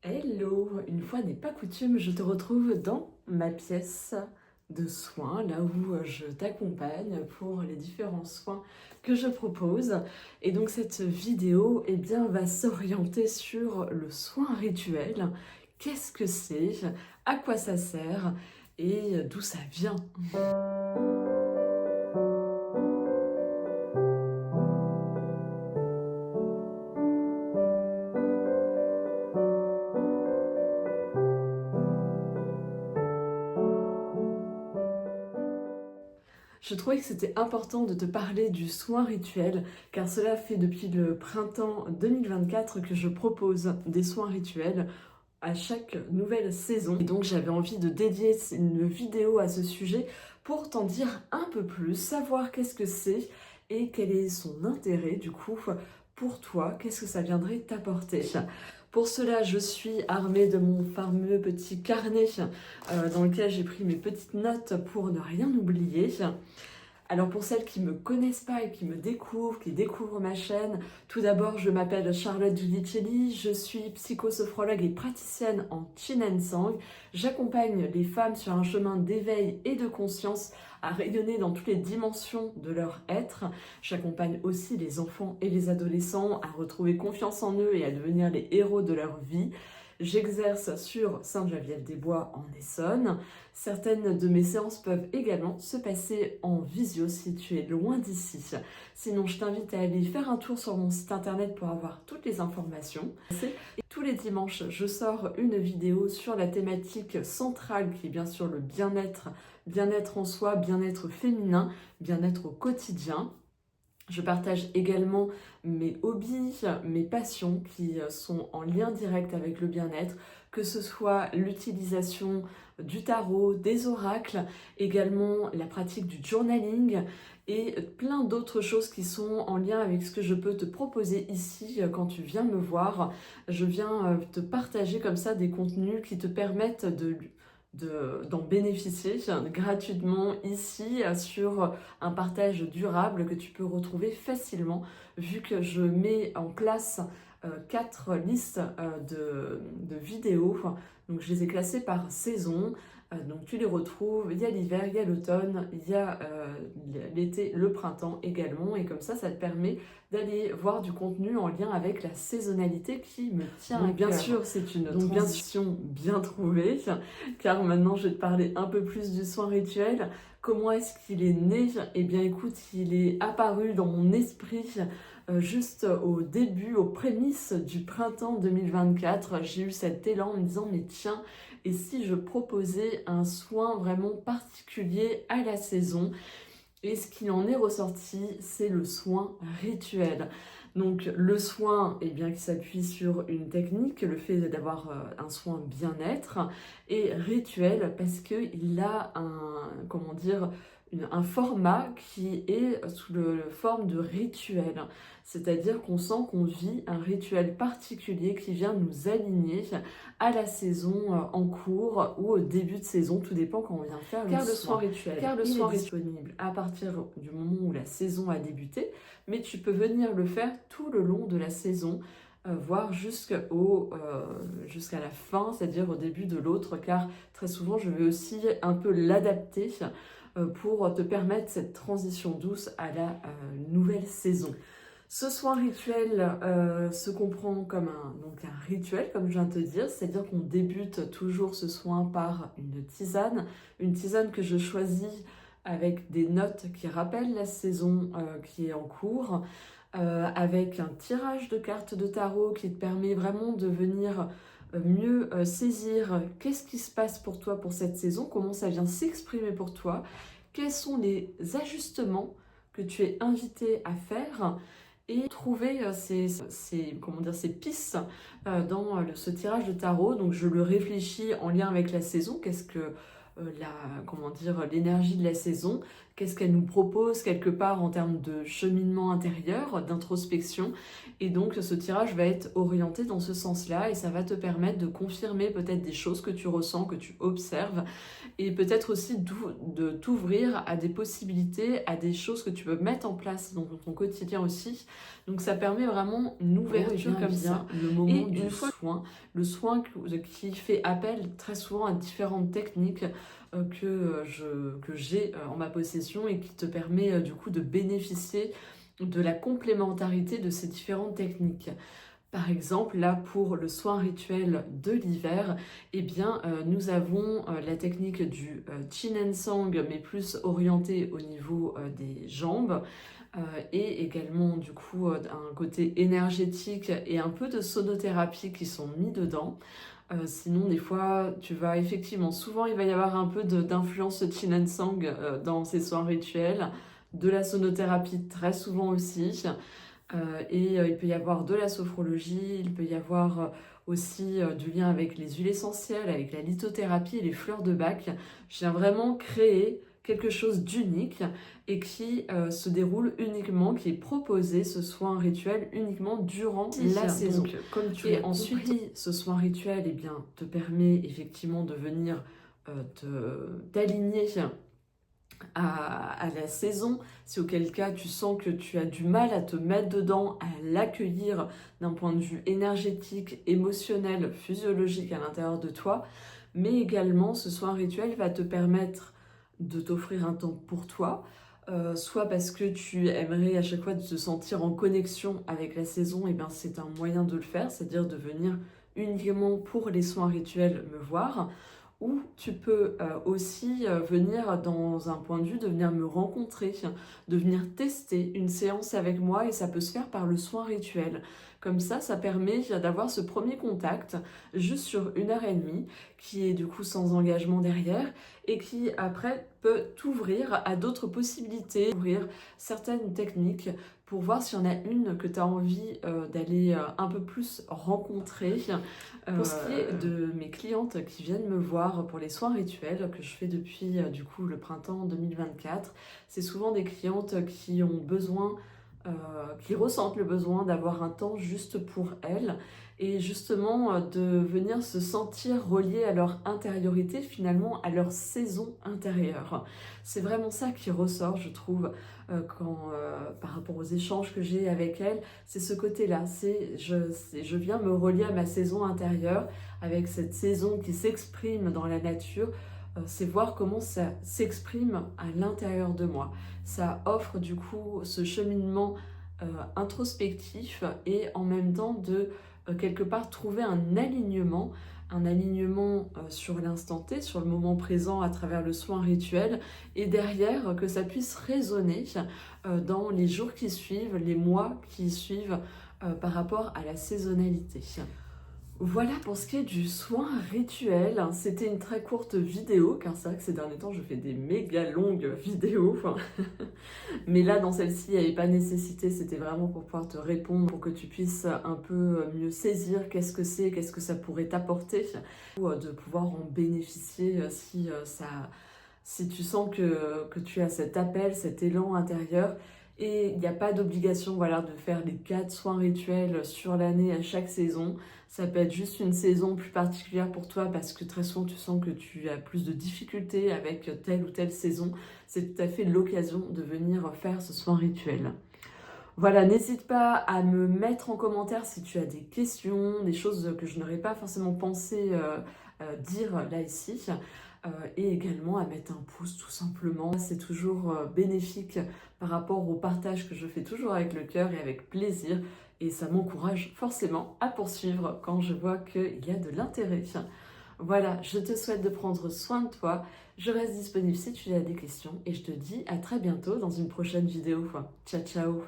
Hello, une fois n'est pas coutume, je te retrouve dans ma pièce de soins, là où je t'accompagne pour les différents soins que je propose. Et donc cette vidéo va s'orienter sur le soin rituel. Qu'est-ce que c'est? À quoi ça sert? Et d'où ça vient? Je trouvais que c'était important de te parler du soin rituel, car cela fait depuis le printemps 2024 que je propose des soins rituels à chaque nouvelle saison. Et donc j'avais envie de dédier une vidéo à ce sujet pour t'en dire un peu plus, savoir qu'est-ce que c'est et quel est son intérêt du coup pour toi, qu'est-ce que ça viendrait t'apporter. Pour cela, je suis armée de mon fameux petit carnet dans lequel j'ai pris mes petites notes pour ne rien oublier. Alors pour celles qui ne me connaissent pas et qui me découvrent, qui découvrent ma chaîne, tout d'abord je m'appelle Charlotte Giudicelli, je suis psychosophrologue et praticienne en Qin and Sang. J'accompagne les femmes sur un chemin d'éveil et de conscience à rayonner dans toutes les dimensions de leur être. J'accompagne aussi les enfants et les adolescents à retrouver confiance en eux et à devenir les héros de leur vie. J'exerce sur Sainte-Geneviève-des-Bois en Essonne. Certaines de mes séances peuvent également se passer en visio si tu es loin d'ici. Sinon, je t'invite à aller faire un tour sur mon site internet pour avoir toutes les informations. Et tous les dimanches, je sors une vidéo sur la thématique centrale qui est bien sûr le bien-être, bien-être en soi, bien-être féminin, bien-être au quotidien. Je partage également mes hobbies, mes passions qui sont en lien direct avec le bien-être, que ce soit l'utilisation du tarot, des oracles, également la pratique du journaling et plein d'autres choses qui sont en lien avec ce que je peux te proposer ici quand tu viens me voir. Je viens te partager comme ça des contenus qui te permettent d'en bénéficier gratuitement ici sur un partage durable que tu peux retrouver facilement vu que je mets en place 4 listes de vidéos. Donc je les ai classées par saison. Donc tu les retrouves, il y a l'hiver, il y a l'automne, il y a l'été, le printemps également. Et comme ça te permet d'aller voir du contenu en lien avec la saisonnalité qui me tient à cœur. Bien sûr, c'est une transition bien trouvée, car maintenant je vais te parler un peu plus du soin rituel. Comment est-ce qu'il est né? Eh bien écoute, il est apparu dans mon esprit juste au début, aux prémices du printemps 2024. J'ai eu cet élan en me disant mais tiens, et si je proposais un soin vraiment particulier à la saison? Et ce qui en est ressorti, c'est le soin rituel. Donc le soin, qui s'appuie sur une technique, le fait d'avoir un soin bien-être, et rituel parce qu'il a un format qui est sous la forme de rituel. C'est-à-dire qu'on sent qu'on vit un rituel particulier qui vient nous aligner à la saison en cours ou au début de saison, tout dépend quand on vient faire le soin rituel. Car le soin est disponible à partir du moment où la saison a débuté, mais tu peux venir le faire tout le long de la saison, voire jusqu'à la fin, c'est-à-dire au début de l'autre, car très souvent je vais aussi un peu l'adapter pour te permettre cette transition douce à la nouvelle saison. Ce soin rituel se comprend comme un rituel, comme je viens de te dire, c'est-à-dire qu'on débute toujours ce soin par une tisane que je choisis avec des notes qui rappellent la saison qui est en cours, avec un tirage de cartes de tarot qui te permet vraiment de venir mieux saisir qu'est-ce qui se passe pour toi pour cette saison, comment ça vient s'exprimer pour toi, quels sont les ajustements que tu es invité à faire et trouver ces pistes dans ce tirage de tarot. Donc je le réfléchis en lien avec la saison, qu'est-ce que l'énergie de la saison, qu'est-ce qu'elle nous propose quelque part en termes de cheminement intérieur, d'introspection. Et donc ce tirage va être orienté dans ce sens-là et ça va te permettre de confirmer peut-être des choses que tu ressens, que tu observes et peut-être aussi de t'ouvrir à des possibilités, à des choses que tu peux mettre en place dans ton quotidien aussi. Donc ça permet vraiment une ouverture comme ça. Le moment du soin, le soin qui fait appel très souvent à différentes techniques que j'ai en ma possession et qui te permet du coup de bénéficier de la complémentarité de ces différentes techniques. Par exemple, là pour le soin rituel de l'hiver, eh bien, nous avons la technique du Chin Sang, mais plus orientée au niveau des jambes, et également du coup un côté énergétique et un peu de sonothérapie qui sont mis dedans. Sinon, des fois, tu vas effectivement, souvent il va y avoir un peu d'influence Chin Sang dans ces soins rituels, de la sonothérapie très souvent aussi. Il peut y avoir de la sophrologie, il peut y avoir aussi du lien avec les huiles essentielles, avec la lithothérapie et les fleurs de bac. Je viens vraiment créer quelque chose d'unique et qui se déroule uniquement, qui est proposé, ce soin rituel, uniquement durant la saison. Donc, comme tu et ensuite, compris, ce soin rituel eh bien, te permet effectivement de venir t'aligner à la saison, si auquel cas tu sens que tu as du mal à te mettre dedans, à l'accueillir d'un point de vue énergétique, émotionnel, physiologique à l'intérieur de toi, mais également ce soin rituel va te permettre de t'offrir un temps pour toi, soit parce que tu aimerais à chaque fois te sentir en connexion avec la saison, et bien c'est un moyen de le faire, c'est-à-dire de venir uniquement pour les soins rituels me voir, ou tu peux aussi venir dans un point de vue de venir me rencontrer, de venir tester une séance avec moi et ça peut se faire par le soin rituel. Comme ça permet d'avoir ce premier contact juste sur 1h30 qui est du coup sans engagement derrière et qui après peut t'ouvrir à d'autres possibilités, ouvrir certaines techniques pour voir s'il y en a une que tu as envie d'aller un peu plus rencontrer. Pour ce qui est de mes clientes qui viennent me voir pour les soins rituels que je fais depuis du coup le printemps 2024, c'est souvent des clientes qui ont besoin, qui ressentent le besoin d'avoir un temps juste pour elles et justement de venir se sentir reliées à leur intériorité, finalement à leur saison intérieure. C'est vraiment ça qui ressort, je trouve, par rapport aux échanges que j'ai avec elles, c'est ce côté-là, je viens me relier à ma saison intérieure, avec cette saison qui s'exprime dans la nature, c'est voir comment ça s'exprime à l'intérieur de moi. Ça offre du coup ce cheminement introspectif et en même temps de quelque part trouver un alignement sur l'instant T, sur le moment présent à travers le soin rituel et derrière que ça puisse résonner dans les jours qui suivent, les mois qui suivent par rapport à la saisonnalité. Voilà pour ce qui est du soin rituel. C'était une très courte vidéo, car c'est vrai que ces derniers temps, je fais des méga longues vidéos. Mais là, dans celle-ci, il n'y avait pas nécessité, c'était vraiment pour pouvoir te répondre, pour que tu puisses un peu mieux saisir qu'est-ce que c'est, qu'est-ce que ça pourrait t'apporter, ou de pouvoir en bénéficier si tu sens que tu as cet appel, cet élan intérieur. Et il n'y a pas d'obligation voilà, de faire les 4 soins rituels sur l'année à chaque saison. Ça peut être juste une saison plus particulière pour toi parce que très souvent tu sens que tu as plus de difficultés avec telle ou telle saison. C'est tout à fait l'occasion de venir faire ce soin rituel. Voilà, n'hésite pas à me mettre en commentaire si tu as des questions, des choses que je n'aurais pas forcément pensé dire là ici. Et également à mettre un pouce tout simplement. C'est toujours bénéfique par rapport au partage que je fais toujours avec le cœur et avec plaisir et ça m'encourage forcément à poursuivre quand je vois qu'il y a de l'intérêt. Voilà, je te souhaite de prendre soin de toi, je reste disponible si tu as des questions et je te dis à très bientôt dans une prochaine vidéo. Ciao ciao.